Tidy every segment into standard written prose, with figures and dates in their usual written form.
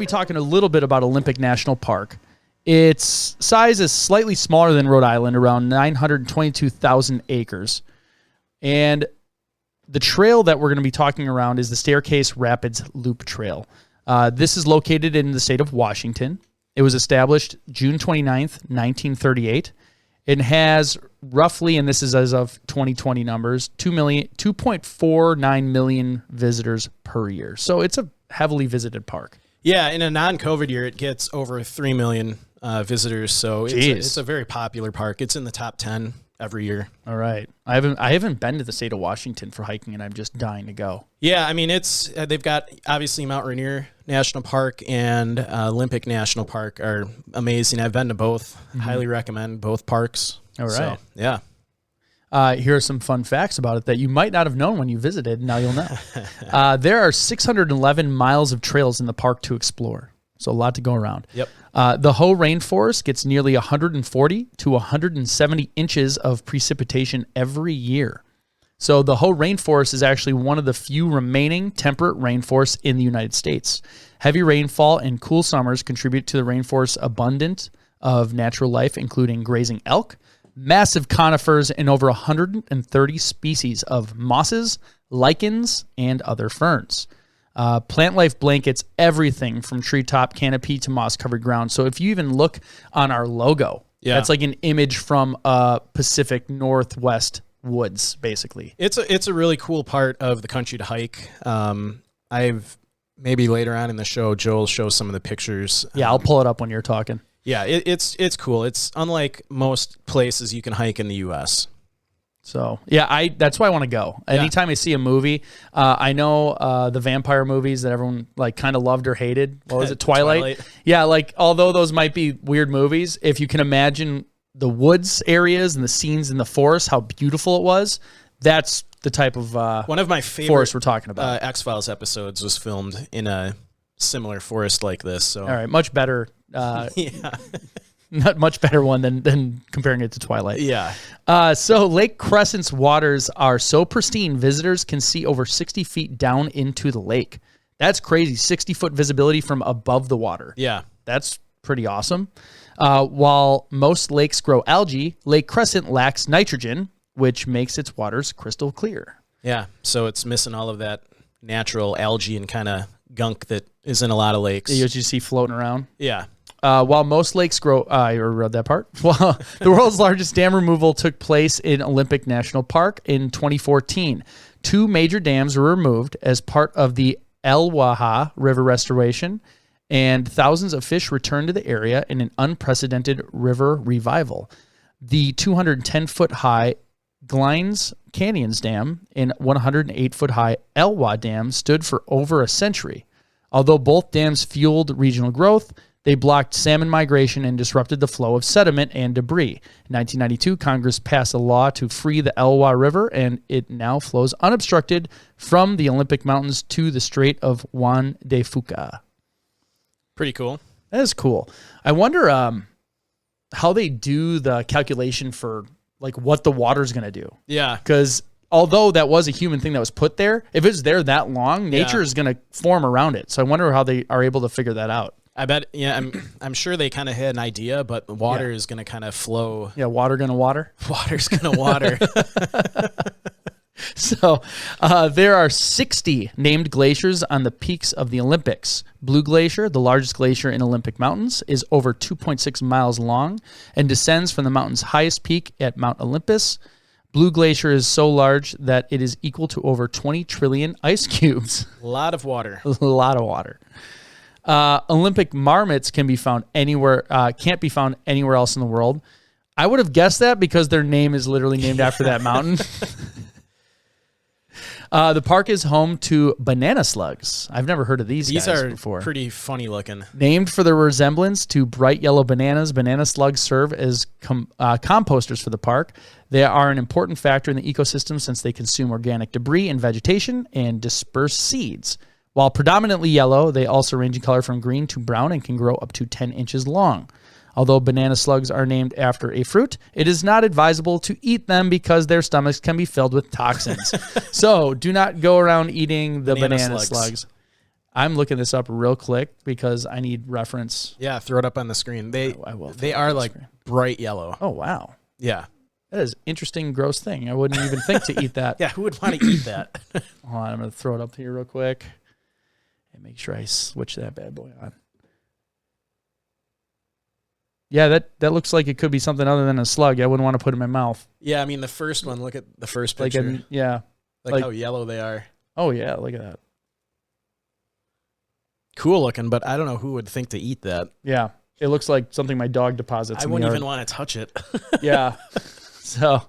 talking a little bit about Olympic National Park. Its size is slightly smaller than Rhode Island, around 922,000 acres. And the trail that we're going to be talking around is the Staircase Rapids Loop Trail. This is located in the state of Washington. It was established June 29th, 1938. It has roughly, and this is as of 2020 numbers, 2.49 million visitors per year. So it's a heavily visited park. Yeah, in a non-COVID year, it gets over 3 million visitors. So it's a very popular park. It's in the top 10 every year. All right. I haven't been to the state of Washington for hiking, and I'm just dying to go. Yeah, I mean, it's they've got obviously Mount Rainier National Park and Olympic National Park are amazing. I've been to both. Mm-hmm. Highly recommend both parks. All right. So, yeah. Here are some fun facts about it that you might not have known when you visited. Now you'll know. There are 611 miles of trails in the park to explore. So a lot to go around. Yep. The Hoh Rainforest gets nearly 140 to 170 inches of precipitation every year. So the Hoh Rainforest is actually one of the few remaining temperate rainforests in the United States. Heavy rainfall and cool summers contribute to the rainforest's abundance of natural life, including grazing elk, massive conifers, and over 130 species of mosses, lichens, and other ferns. Plant life blankets everything from treetop canopy to moss-covered ground. So if you even look on our logo, that's like an image from Pacific Northwest woods, basically. It's a really cool part of the country to hike. I've maybe later on in the show, Joe will show some of the pictures. Yeah, I'll pull it up when you're talking. Yeah, it's cool. It's unlike most places you can hike in the U.S. So, yeah, that's why I want to go. Anytime I see a movie, I know the vampire movies that everyone like kind of loved or hated. What was it, Twilight? Yeah, like although those might be weird movies, if you can imagine the woods areas and the scenes in the forest, how beautiful it was, that's the type of one of my favorite forest we're talking about. X-Files episodes was filmed in a similar forest like this. So, all right, much better. Not much better one than comparing it to Twilight. Yeah. So Lake Crescent's waters are so pristine, visitors can see over 60 feet down into the lake. That's crazy. 60-foot visibility from above the water. Yeah. That's pretty awesome. While most lakes grow algae, Lake Crescent lacks nitrogen, which makes its waters crystal clear. Yeah. So it's missing all of that natural algae and kind of gunk that is in a lot of lakes. You see floating around. Yeah. While most lakes grow, I read that part. Well, the world's largest dam removal took place in Olympic National Park in 2014. 2 major dams were removed as part of the El Waha River restoration, and thousands of fish returned to the area in an unprecedented river revival. The 210-foot-high Glines Canyons Dam and 108-foot-high Elwha Dam stood for over a century. Although both dams fueled regional growth, they blocked salmon migration and disrupted the flow of sediment and debris. In 1992, Congress passed a law to free the Elwha River, and it now flows unobstructed from the Olympic Mountains to the Strait of Juan de Fuca. Pretty cool. That is cool. I wonder how they do the calculation for like what the water's going to do. Yeah. Because although that was a human thing that was put there, if it's there that long, nature is going to form around it. So I wonder how they are able to figure that out. I bet, I'm sure they kind of had an idea, but the water is going to kind of flow. Yeah, water going to water? Water's going to water. So there are 60 named glaciers on the peaks of the Olympics. Blue Glacier, the largest glacier in Olympic Mountains, is over 2.6 miles long and descends from the mountain's highest peak at Mount Olympus. Blue Glacier is so large that it is equal to over 20 trillion ice cubes. A lot of water. A lot of water. Olympic marmots can be found anywhere, can't be found anywhere else in the world. I would have guessed that because their name is literally named after that mountain. The park is home to banana slugs. I've never heard of these guys before. These are pretty funny looking. Named for their resemblance to bright yellow bananas, banana slugs serve as composters for the park. They are an important factor in the ecosystem since they consume organic debris and vegetation and disperse seeds. While predominantly yellow, they also range in color from green to brown and can grow up to 10 inches long. Although banana slugs are named after a fruit, it is not advisable to eat them because their stomachs can be filled with toxins. So do not go around eating the banana slugs. I'm looking this up real quick because I need reference. Yeah, throw it up on the screen. I will. They are like bright yellow. Oh, wow. Yeah. That is an interesting, gross thing. I wouldn't even think to eat that. Yeah, who would want to eat that? Hold on, I'm going to throw it up here real quick and make sure I switch that bad boy on. Yeah, that looks like it could be something other than a slug. I wouldn't want to put it in my mouth. Yeah, I mean, the first one, look at the first picture. Like how yellow they are. Oh, yeah, look at that. Cool looking, but I don't know who would think to eat that. Yeah, it looks like something my dog deposits. I wouldn't even want to touch it. Yeah. So,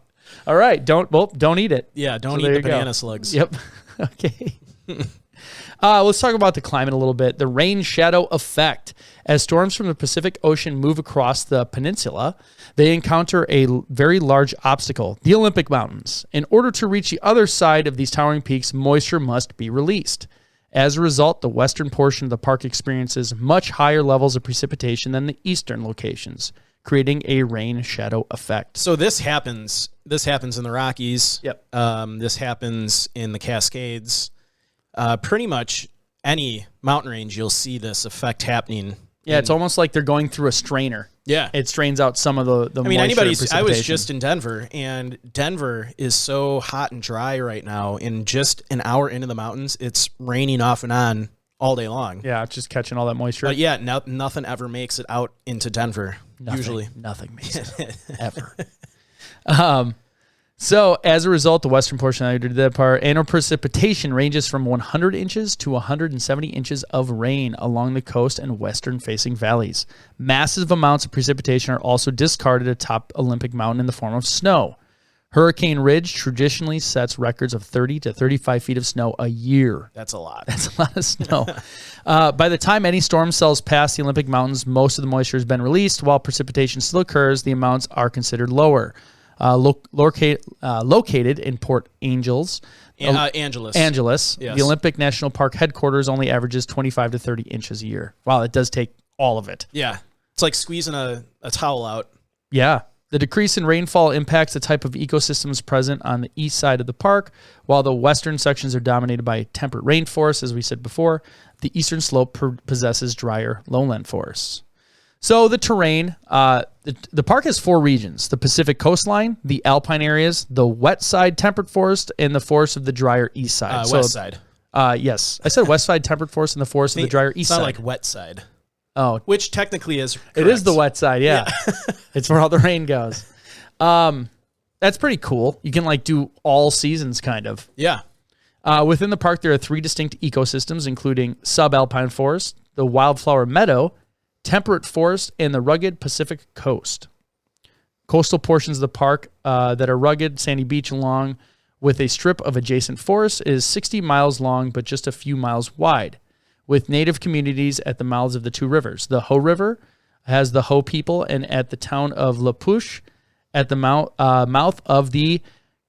all right, don't eat it. Yeah, don't eat the banana slugs. Yep. Okay. Let's talk about the climate a little bit. The rain shadow effect. As storms from the Pacific Ocean move across the peninsula, they encounter a very large obstacle, the Olympic Mountains. In order to reach the other side of these towering peaks, moisture must be released. As a result, the western portion of the park experiences much higher levels of precipitation than the eastern locations, creating a rain shadow effect. So this happens in the Rockies. Yep. This happens in the Cascades. Pretty much any mountain range, you'll see this effect happening. Yeah, it's almost like they're going through a strainer. Yeah. It strains out some of the moisture and precipitation. I was just in Denver, and Denver is so hot and dry right now. In just an hour into the mountains, it's raining off and on all day long. Yeah, it's just catching all that moisture. But yeah, nothing ever makes it out into Denver, usually. Nothing makes it out, ever. So as a result, the western portion, I did that part, annual precipitation ranges from 100 inches to 170 inches of rain along the coast and western-facing valleys. Massive amounts of precipitation are also discarded atop Olympic Mountain in the form of snow. Hurricane Ridge traditionally sets records of 30 to 35 feet of snow a year. That's a lot. That's a lot of snow. By the time any storm cells pass the Olympic Mountains, most of the moisture has been released. While precipitation still occurs, the amounts are considered lower. Located in Port Angeles. Angeles. Yes. The Olympic National Park headquarters only averages 25 to 30 inches a year. Wow, it does take all of it. Yeah. It's like squeezing a towel out. Yeah. The decrease in rainfall impacts the type of ecosystems present on the east side of the park, while the western sections are dominated by temperate rainforests, as we said before. The eastern slope possesses drier lowland forests. So the terrain, the park has 4 regions: the Pacific coastline, the alpine areas, the wet side temperate forest, and the forest of the drier east side. West side. Yes. I said west side temperate forest and the forest of the drier east side. It's not like wet side. Oh. Which technically is correct. It is the wet side, yeah. It's where all the rain goes. That's pretty cool. You can do all seasons kind of. Yeah. Within the park, there are 3 distinct ecosystems, including subalpine forest, the wildflower meadow, temperate forest, and the rugged Pacific coast. Coastal portions of the park that are rugged, sandy beach along with a strip of adjacent forest is 60 miles long but just a few miles wide, with native communities at the mouths of the 2 rivers. The Hoh River has the Hoh people, and at the town of La Push at the mouth of the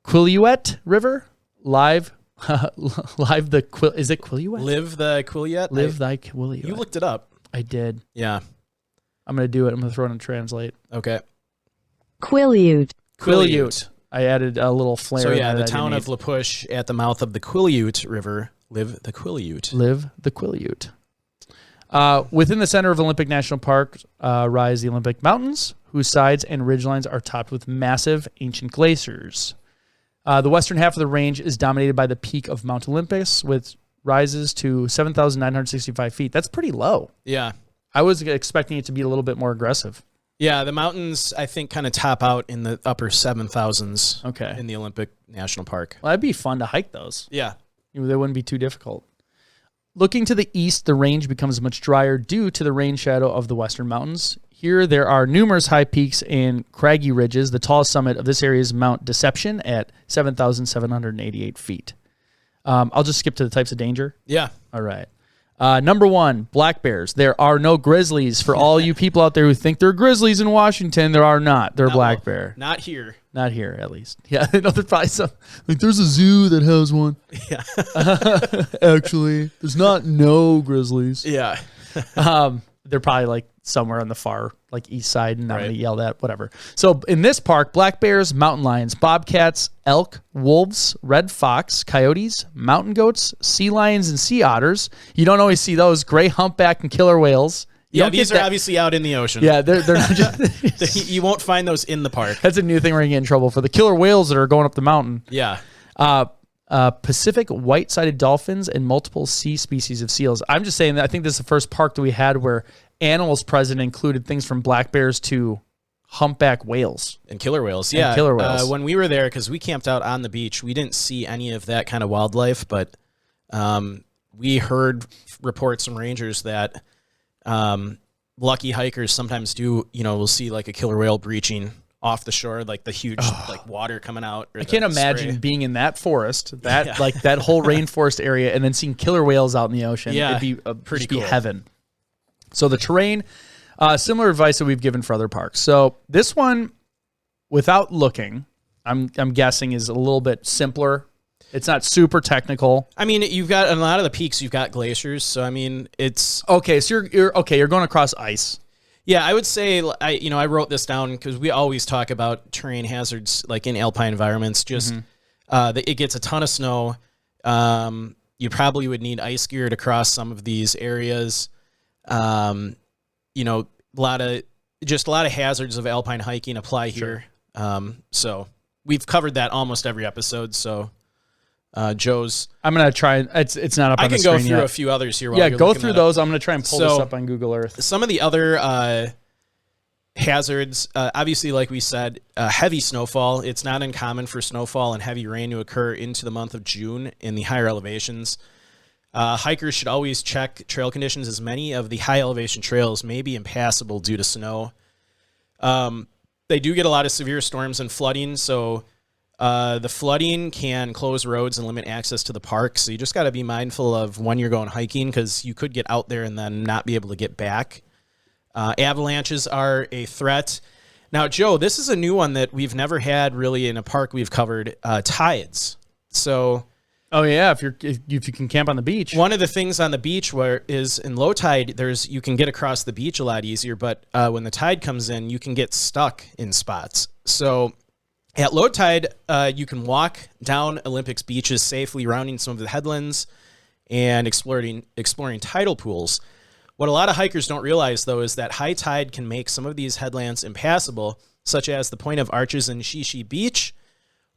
Quileute River, live the is it Quileute? Live the Quileute? Live thy Quileute. You looked it up. I did. Yeah. I'm going to do it. I'm going to throw it on translate. Okay. Quileute. I added a little flair. So yeah, the town of La Push at the mouth of the Quileute River. Live the Quileute. Live the Quileute. Within the center of Olympic National Park rise the Olympic Mountains, whose sides and ridgelines are topped with massive ancient glaciers. The western half of the range is dominated by the peak of Mount Olympus, which rises to 7,965 feet. That's pretty low. Yeah. I was expecting it to be a little bit more aggressive. Yeah, the mountains, I think, kind of top out in the upper 7,000s. Okay. In the Olympic National Park. Well, that'd be fun to hike those. Yeah. They wouldn't be too difficult. Looking to the east, the range becomes much drier due to the rain shadow of the western mountains. Here, there are numerous high peaks and craggy ridges. The tallest summit of this area is Mount Deception at 7,788 feet. I'll just skip to the types of danger. Yeah. All right. Number 1, black bears. There are no grizzlies. For all you people out there who think there are grizzlies in Washington, there are not. They're black bear. Not here. Not here, at least. Yeah, I know there's probably some. There's a zoo that has one. Yeah. Actually, there's not no grizzlies. Yeah. They're probably somewhere on the far like east side, and I'm going to yell that, whatever. So in this park, black bears, mountain lions, bobcats, elk, wolves, red fox, coyotes, mountain goats, sea lions, and sea otters. You don't always see those. Gray humpback and killer whales. These are obviously out in the ocean. Yeah, they're not just... You won't find those in the park. That's a new thing we're going to get in trouble for. The killer whales that are going up the mountain. Yeah. Pacific white-sided dolphins and multiple sea species of seals. I'm just saying that I think this is the first park that we had where animals present included things from black bears to humpback whales. And killer whales. And killer whales. When we were there, because we camped out on the beach, we didn't see any of that kind of wildlife, but we heard reports from rangers that lucky hikers sometimes will see like a killer whale breaching off the shore, like the huge like water coming out. I can't imagine being in that forest, like that whole rainforest area, and then seeing killer whales out in the ocean. Yeah, it'd be pretty cool. Be heaven. So the terrain, similar advice that we've given for other parks. So this one, without looking, I'm guessing is a little bit simpler. It's not super technical. I mean, you've got a lot of the peaks. You've got glaciers, so I mean, it's okay. So you're going across ice. Yeah, I would say I wrote this down because we always talk about terrain hazards like in alpine environments. Just it gets a ton of snow. You probably would need ice gear to cross some of these areas. A lot of hazards of alpine hiking apply here. So we've covered that almost every episode. So Joe's. I'm gonna try. It's not up. I on the can go screen through yet. a few others here. Yeah, go through those. I'm gonna try and pull this up on Google Earth. Some of the other hazards, obviously, like we said, heavy snowfall. It's not uncommon for snowfall and heavy rain to occur into the month of June in the higher elevations. Hikers should always check trail conditions, as many of the high elevation trails may be impassable due to snow. They do get a lot of severe storms and flooding, so the flooding can close roads and limit access to the park. So you just got to be mindful of when you're going hiking, because you could get out there and then not be able to get back. Avalanches are a threat. Now, Joe, this is a new one that we've never had really in a park we've covered, tides. So, oh yeah, if you can camp on the beach. One of the things on the beach where is in low tide, you can get across the beach a lot easier, but when the tide comes in, you can get stuck in spots. So at low tide, you can walk down Olympics beaches safely, rounding some of the headlands and exploring tidal pools. What a lot of hikers don't realize, though, is that high tide can make some of these headlands impassable, such as the Point of Arches in Shishi Beach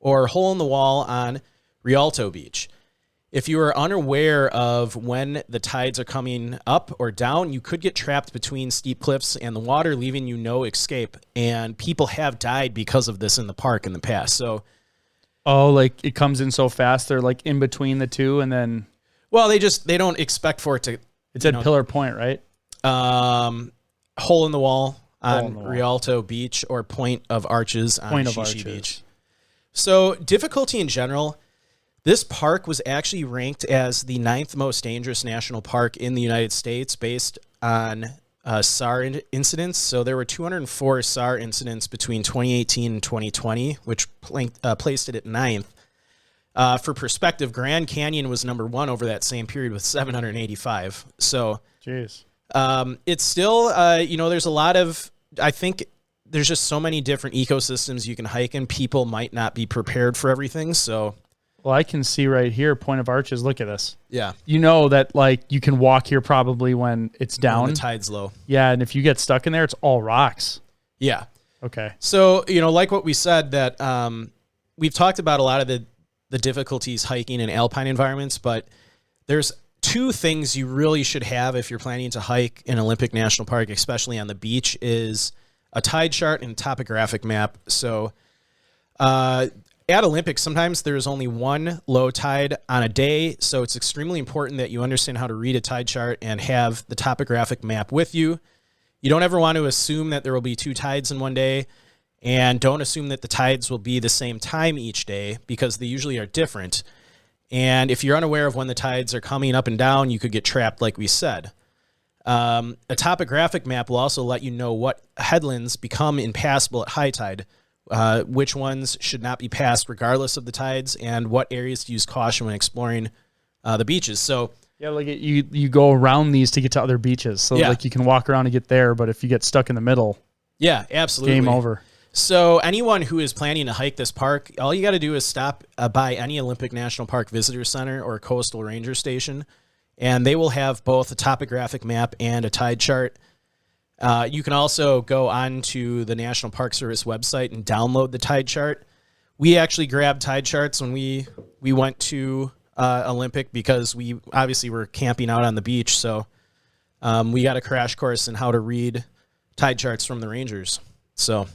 or Hole in the Wall on Rialto Beach. If you are unaware of when the tides are coming up or down, you could get trapped between steep cliffs and the water, leaving you no escape. And people have died because of this in the park in the past. So, like it comes in so fast, they're like in between the two, and then they don't expect for it to. It's at Pillar Point, right? Hole in the Wall on Rialto Beach or Point of Arches on Shishi Beach. So difficulty in general. This park was actually ranked as the 9th most dangerous national park in the United States based on SAR incidents. So there were 204 SAR incidents between 2018 and 2020, which placed it at 9th. For perspective, Grand Canyon was number 1 over that same period with 785. So, jeez. It's still, there's a lot of, I think there's just so many different ecosystems you can hike in. People might not be prepared for everything. So, well, I can see right here, Point of Arches. Look at this. Yeah. You know that like you can walk here probably when it's down. When the tide's low. Yeah. And if you get stuck in there, it's all rocks. Yeah. Okay. So, like what we said that we've talked about a lot of the difficulties hiking in alpine environments, but there's 2 things you really should have if you're planning to hike in Olympic National Park, especially on the beach, is a tide chart and a topographic map. So at Olympics, sometimes there's only one low tide on a day, so it's extremely important that you understand how to read a tide chart and have the topographic map with you. You don't ever want to assume that there will be 2 tides in one day, and don't assume that the tides will be the same time each day, because they usually are different. And if you're unaware of when the tides are coming up and down, you could get trapped, like we said. A topographic map will also let you know what headlands become impassable at high tide, which ones should not be passed regardless of the tides, and what areas to use caution when exploring the beaches. So Yeah, like you go around these to get to other beaches. So like you can walk around and get there, but if you get stuck in the middle, yeah, absolutely. game over. So anyone who is planning to hike this park, all you got to do is stop by any Olympic National Park Visitor Center or Coastal Ranger Station, and they will have both a topographic map and a tide chart. You can also go on to the National Park Service website and download the tide chart. We actually grabbed tide charts when we went to Olympic because we obviously were camping out on the beach. So we got a crash course in how to read tide charts from the Rangers. So